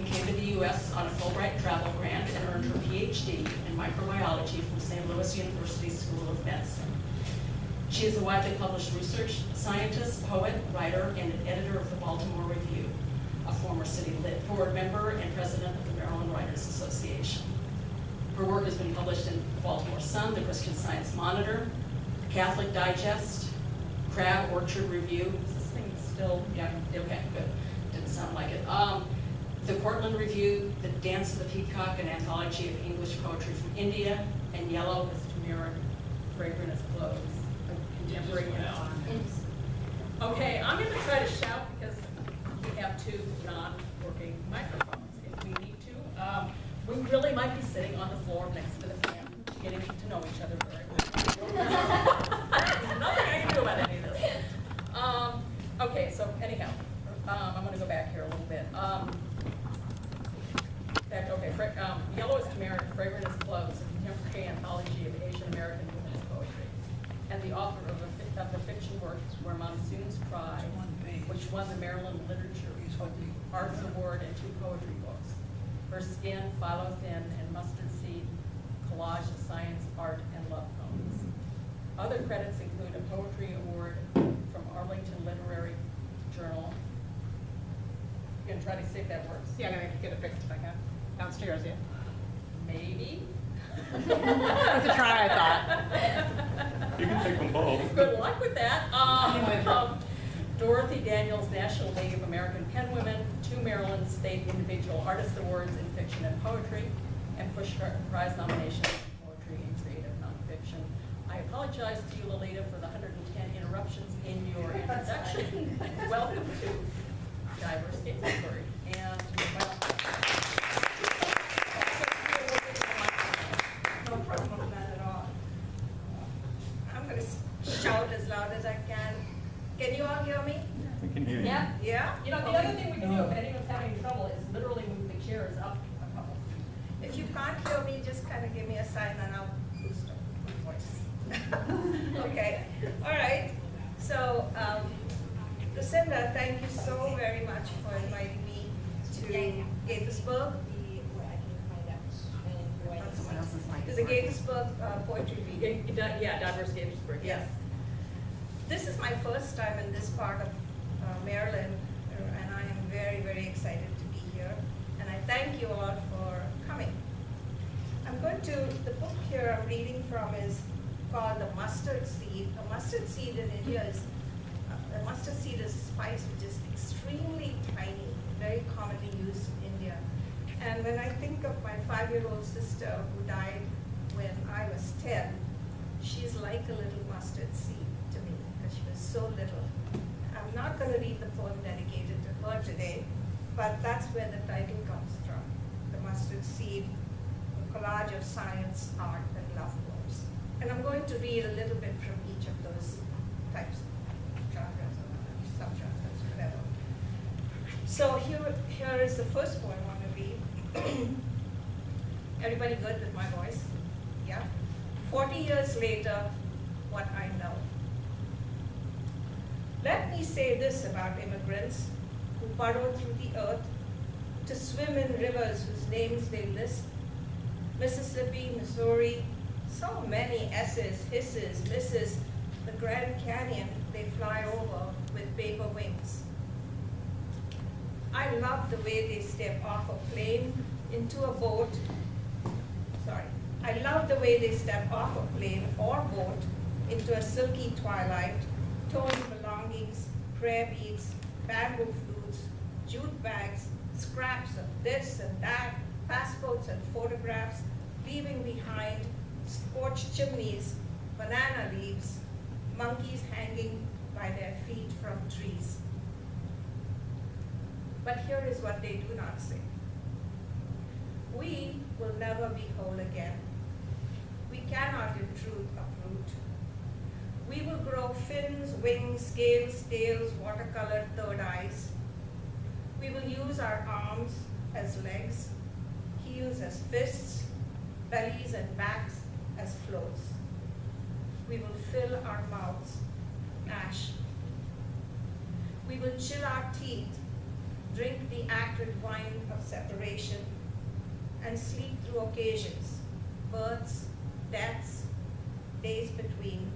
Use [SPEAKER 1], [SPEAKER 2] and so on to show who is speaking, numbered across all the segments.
[SPEAKER 1] and came to the U.S. on a Fulbright travel grant and earned her PhD in microbiology from St. Louis University School of Medicine. She is a widely published research scientist, poet, writer, and an editor of the Baltimore Review, a former city lit board member and president of the Maryland Writers Association. Her work has been published in the Baltimore Sun, the Christian Science Monitor, Catholic Digest, Crab Orchard Review. Is this thing still? Yeah, okay, good. Didn't sound like it. The Portland Review, The Dance of the Peacock, an anthology of English poetry from India, and Yellow is Tamara, Fragrant as Clothes, a contemporary science. Okay, I'm going to try to shout because we have two non-working microphones if we need to. We really might be sitting on the floor next to the fan, getting to know each other very well. There's nothing I can do about any of this. Okay, so anyhow, I'm going to go back here a little bit. Yellow is Tamaric, Fragrant as Clothes, a contemporary anthology of Asian American women's poetry, and the author of the fiction works Where Monsoons Cry, which won the Maryland Literature Arts Award and 2 poetry books. Her Skin, Philo Thin, and Mustard Seed, collage of science, art, and love poems. Other credits include a poetry award from Arlington Literary Journal. You gonna try to see if that works?
[SPEAKER 2] Yeah, I'm gonna get it fixed if I can. Downstairs, yeah.
[SPEAKER 1] Maybe.
[SPEAKER 2] Worth a try, I thought.
[SPEAKER 3] You can take them both.
[SPEAKER 1] Good luck with that. Dorothy Daniels National Native American Penwomen, 2 Maryland State Individual Artist Awards in Fiction and Poetry, and Pushcart Prize nominations in Poetry and Creative Nonfiction. I apologize to you, Lalita, for the 110 interruptions in your introduction. Welcome to diverseGaithersburgI. And
[SPEAKER 4] no problem with that at all. I'm going to shout as loud as I can. Can you all hear me?
[SPEAKER 3] We can hear you.
[SPEAKER 1] yeah.
[SPEAKER 4] Yeah?
[SPEAKER 1] You know, the other thing we can do if anyone's having trouble is literally move the chairs up a couple.
[SPEAKER 4] If you can't hear me, just kind of give me a sign and I'll boost up my voice. Okay, all right. So, Lucinda, thank you so very much for inviting me to Gaithersburg. To the Gaithersburg Poetry Reading.
[SPEAKER 1] Yeah, diverseGaithersburgI.
[SPEAKER 4] Yes. This is my first time in this part of Maryland, and I am very, very excited to be here. And I thank you all for coming. The book here I'm reading from is called The Mustard Seed. A mustard seed in India is, a mustard seed is a spice which is extremely tiny, very commonly used in India. And when I think of my 5-year-old sister who died when I was 10, she's like a little mustard seed to me because she was so little. I'm not going to read the poem dedicated to her today, but that's where the title comes from, The Mustard Seed, a collage of science, art, and love poems. And I'm going to read a little bit from each of those types of genres or sub-genres, whatever. So here is the first poem I want to read. Everybody good with my voice? Yeah? 40 years later, what I know. Let me say this about immigrants who burrow through the earth to swim in rivers whose names they list. Mississippi, Missouri, so many S's, hisses, misses, the Grand Canyon they fly over with paper wings. I love the way they step off a plane into a boat. I love the way they step off a plane or boat into a silky twilight, towing belongings, prayer beads, bamboo flutes, jute bags, scraps of this and that, passports and photographs, leaving behind scorched chimneys, banana leaves, monkeys hanging by their feet from trees. But here is what they do not say. We will never be whole again. We cannot in truth uproot. We will grow fins, wings, scales, tails, watercolored third eyes. We will use our arms as legs, heels as fists, bellies and backs as floats. We will fill our mouths ash. We will chill our teeth, drink the acrid wine of separation, and sleep through occasions, births, deaths, days between,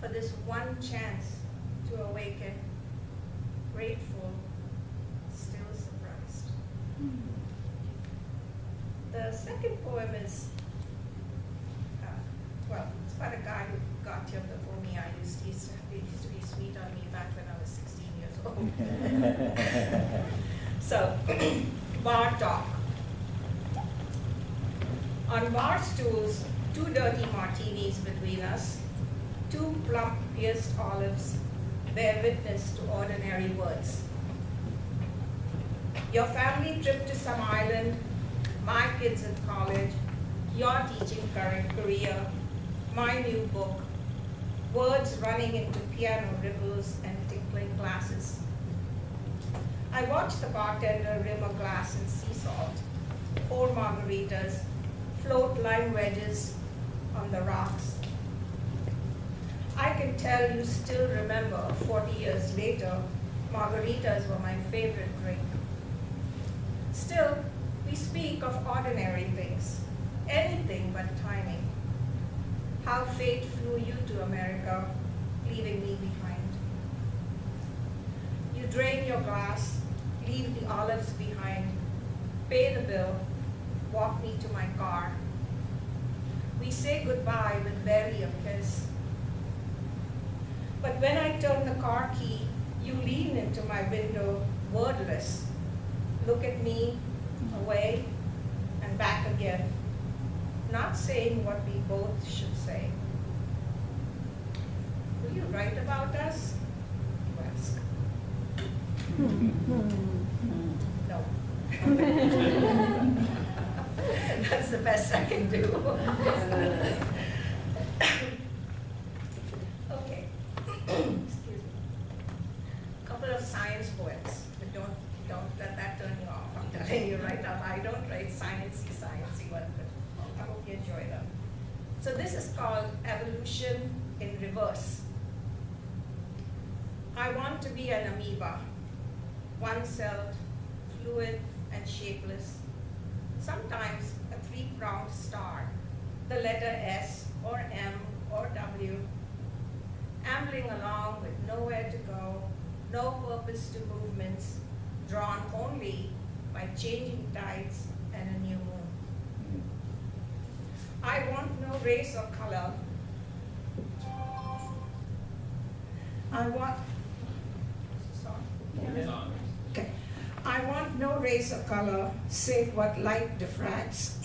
[SPEAKER 4] for this one chance to awaken, grateful, still surprised. The second poem is, well, it's about a guy who got here before me. He used to be sweet on me back when I was 16 years old. So, bar talk. On bar stools, 2 dirty martinis between us, 2 plump pierced olives bear witness to ordinary words. Your family trip to some island, my kids in college, your teaching career, my new book, words running into piano ripples and tinkling glasses. I watch the bartender rim a glass in sea salt, pour margaritas, float lime wedges on the rocks. I can tell you still remember, 40 years later, margaritas were my favorite drink. Still, we speak of ordinary things, anything but timing. How fate flew you to America, leaving me behind. You drain your glass, leave the olives behind, pay the bill, walk me to my car. We say goodbye with barely a kiss. But when I turn the car key, you lean into my window, wordless. Look at me, away, and back again, not saying what we both should say. Will you write about us? You ask. No. That's the best I can do. Okay. Excuse me. A couple of science poems, but don't let that turn you off. I'm telling you right now, I don't write sciencey ones, but I hope you enjoy them. So this is called Evolution in Reverse. I want to be an amoeba, one-celled, fluid, and shapeless. Sometimes a 3-pronged star, the letter S or M or W, ambling along with nowhere to go, no purpose to movements, drawn only by changing tides and a new moon. I want no race or color. Okay. I want no race or color, save what light diffracts.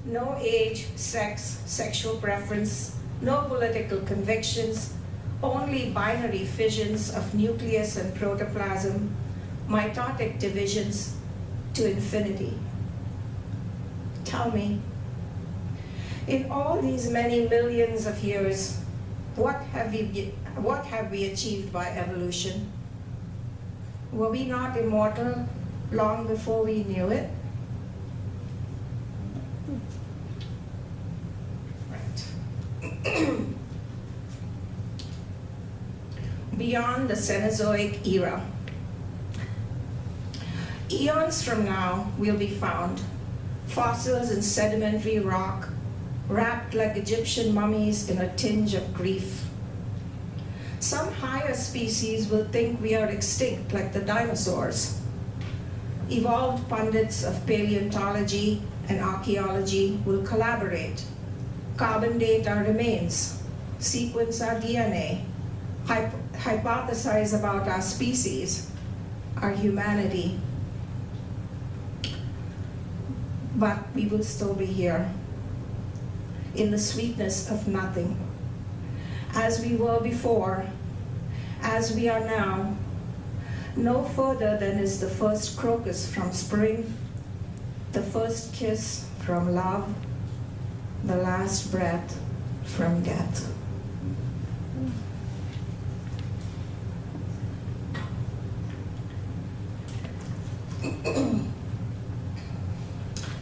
[SPEAKER 4] No age, sex, sexual preference, no political convictions, only binary fissions of nucleus and protoplasm, mitotic divisions to infinity. Tell me, in all these many millions of years, what have we achieved by evolution? Were we not immortal long before we knew it? Right. Beyond the Cenozoic era. Eons from now will be found fossils in sedimentary rock, wrapped like Egyptian mummies in a tinge of grief. Some higher species will think we are extinct like the dinosaurs. Evolved pundits of paleontology and archaeology will collaborate, carbon date our remains, sequence our DNA, hypothesize about our species, our humanity. But we will still be here, in the sweetness of nothing. As we were before, as we are now, no further than is the first crocus from spring, the first kiss from love, the last breath from death.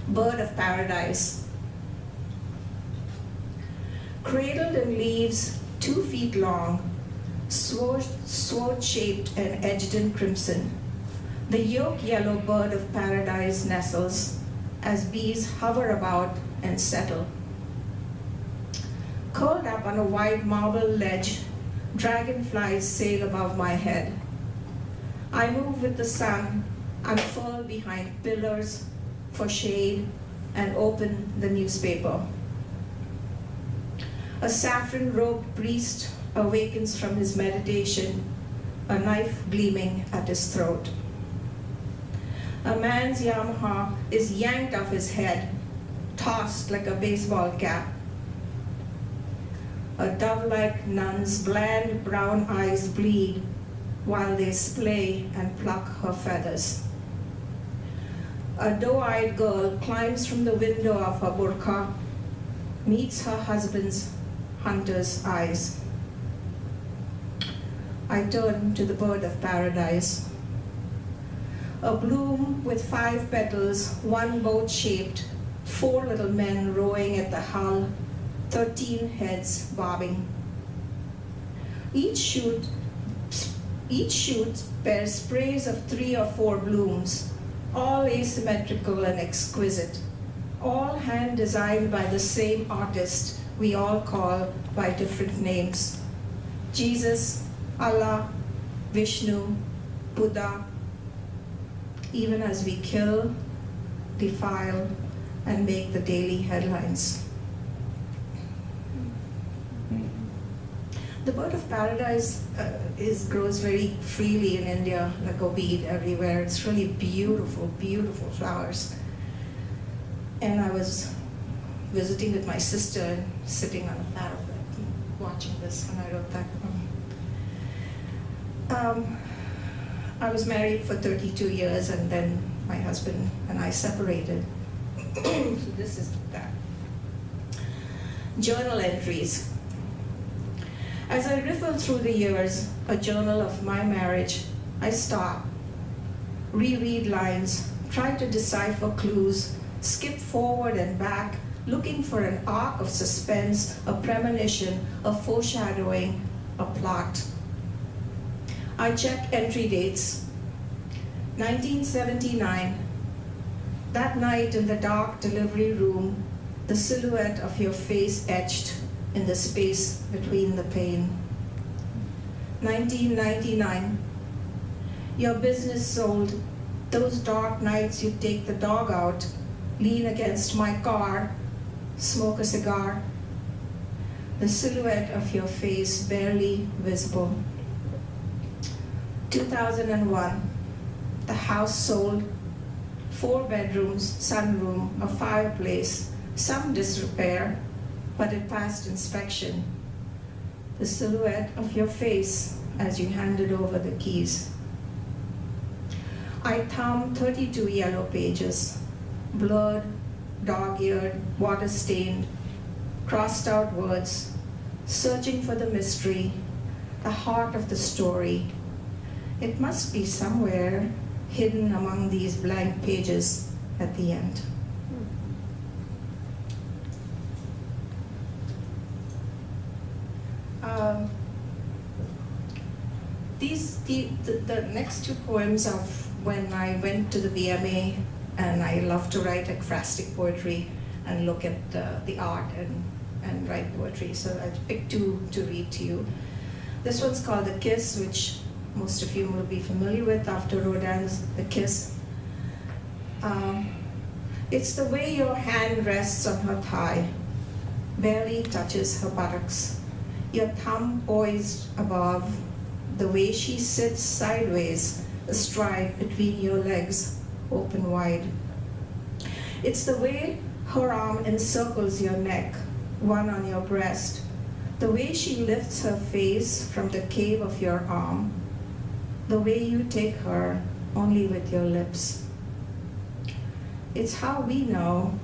[SPEAKER 4] Bird of paradise. Cradled in leaves 2 feet long, sword-shaped and edged in crimson,
[SPEAKER 3] The yolk yellow bird of paradise nestles as bees hover about and settle. Curled up on a wide marble ledge, dragonflies sail above my head. I move with the sun, unfurl behind pillars for shade, and open the newspaper. A saffron-robed priest awakens from his meditation, a knife gleaming at his throat. A man's yarmulke is yanked off his head, tossed like a baseball cap. A dove-like nun's bland brown eyes bleed while they splay and pluck her feathers. A doe-eyed girl climbs from the window of her burqa, meets her husband's hunter's eyes. I turn to the bird of paradise. A bloom with 5 petals, 1 boat-shaped, 4 little men rowing at the hull, 13 heads bobbing. Each shoot bears sprays of 3 or 4 blooms, all asymmetrical and exquisite, all hand-designed by the same artist we all call by different names: Jesus, Allah, Vishnu, Buddha, even as we kill, defile, and make the daily headlines. The bird of paradise grows very freely in India, like a weed everywhere. It's really beautiful, beautiful flowers. And I was visiting with my sister, sitting on a parapet, watching this when I wrote that poem. I was married for 32 years, and then my husband and I separated. So this is that. Journal entries. As I riffle through the years, a journal of my marriage, I stop, reread lines, try to decipher clues, skip forward and back, looking for an arc of suspense, a premonition, a foreshadowing, a plot. I check entry dates. 1979, that night in the dark delivery room, the silhouette of your face etched in the space between the pane. 1999, your business sold, those dark nights you take the dog out, lean against my car, smoke a cigar, the silhouette of your face barely visible. 2001, the house sold, 4 bedrooms, sunroom, a fireplace, some disrepair, but it passed inspection. The silhouette of your face as you handed over the keys. I thumbed 32 yellow pages, blurred, dog-eared, water-stained, crossed out words, searching for the mystery, the heart of the story. It must be somewhere hidden among these blank pages at the end. The next 2 poems of when I went to the BMA, and I love to write ekphrastic poetry and look at the art and write poetry. So I picked 2 to read to you. This one's called The Kiss, which most of you will be familiar with after Rodin's The Kiss. It's the way your hand rests on her thigh, barely touches her buttocks, your thumb poised above, the way she sits sideways, astride between your legs, open wide. It's the way her arm encircles your neck, one on your breast, the way she lifts her face from the cave of your arm, the way you take her only with your lips. It's how we know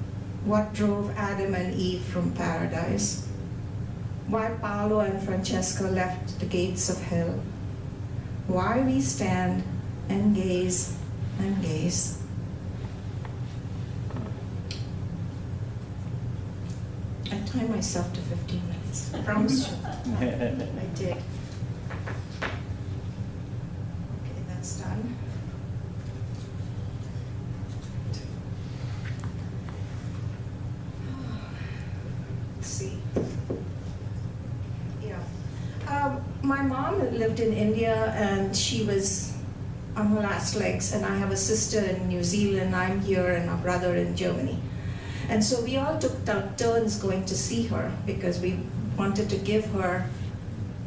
[SPEAKER 3] what drove Adam and Eve from paradise, why Paolo and Francesca left the gates of hell, why we stand and gaze and gaze. I timed myself to 15 minutes, I promise you. I did. Okay, that's done. lived in India, and she was on her last legs, and I have a sister in New Zealand, I'm here, and a brother in Germany. And so we all took turns going to see her because we wanted to give her,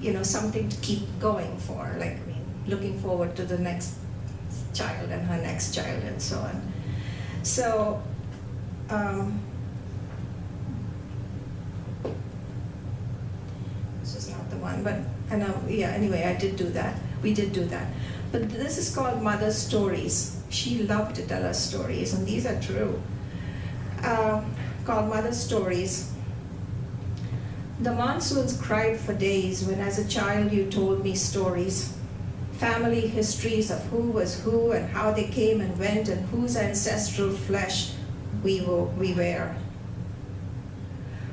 [SPEAKER 3] you know, something to keep going for, like, I mean, looking forward to the next child and her next child and so on. So, this is not the one, but yeah, anyway, I did do that. We did do that. But this is called Mother Stories. She loved to tell us stories, and these are true. Called Mother Stories. The monsoons cried for days when as a child you told me stories. Family histories of who was who and how they came and went and whose ancestral flesh we wear.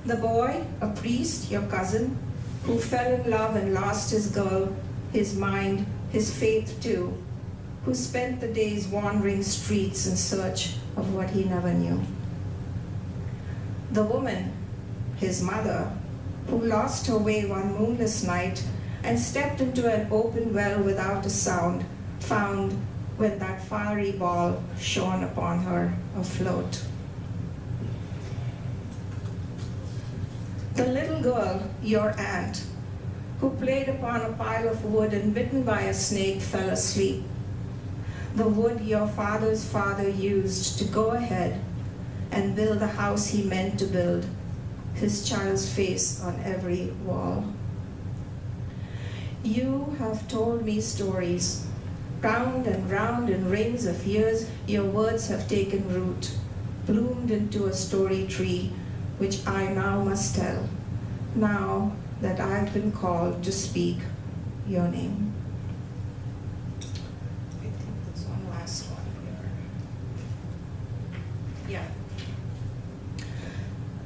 [SPEAKER 3] The boy, a priest, your cousin, who fell in love and lost his girl, his mind, his faith too, who spent the days wandering streets in search of what he never knew. The woman, his mother, who lost her way one moonless night and stepped into an open well without a sound, found when that fiery ball shone upon her afloat. The little girl, your aunt, who played upon a pile of wood and bitten by a snake fell asleep. The wood your father's father used to go ahead and build the house he meant to build, his child's face on every wall. You have told me stories. Round and round in rings of years, your words have taken root, bloomed into a story tree, which I now must tell, now that I've been called to speak your name. I think there's one last one here. Yeah.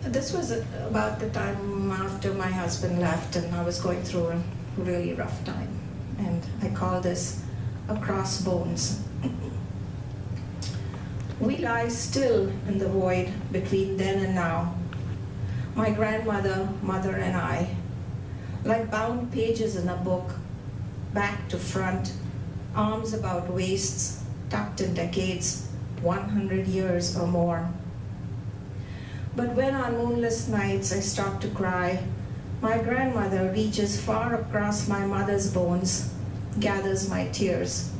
[SPEAKER 3] This was about the time after my husband left, and I was going through a really rough time. And I call this Across Bones. We lie still in the void between then and now. My grandmother, mother, and I, like bound pages in a book, back to front, arms about waists, tucked in decades, 100 years or more. But when on moonless nights I start to cry, my grandmother reaches far across my mother's bones, gathers my tears.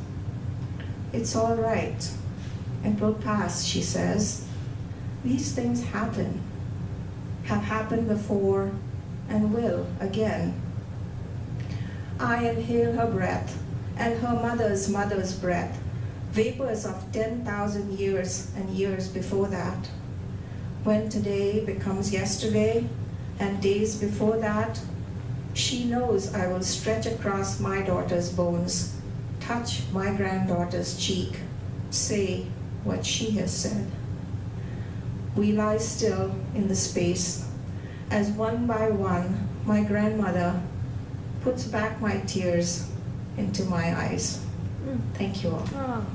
[SPEAKER 3] It's all right. It will pass, she says. These things happen, have happened before, and will again. I inhale her breath and her mother's mother's breath, vapors of 10,000 years and years before that. When today becomes yesterday and days before that, she knows I will stretch across my daughter's bones, touch my granddaughter's cheek, say what she has said. We lie still in the space as one by one my grandmother puts back my tears into my eyes. Thank you all.
[SPEAKER 2] Oh.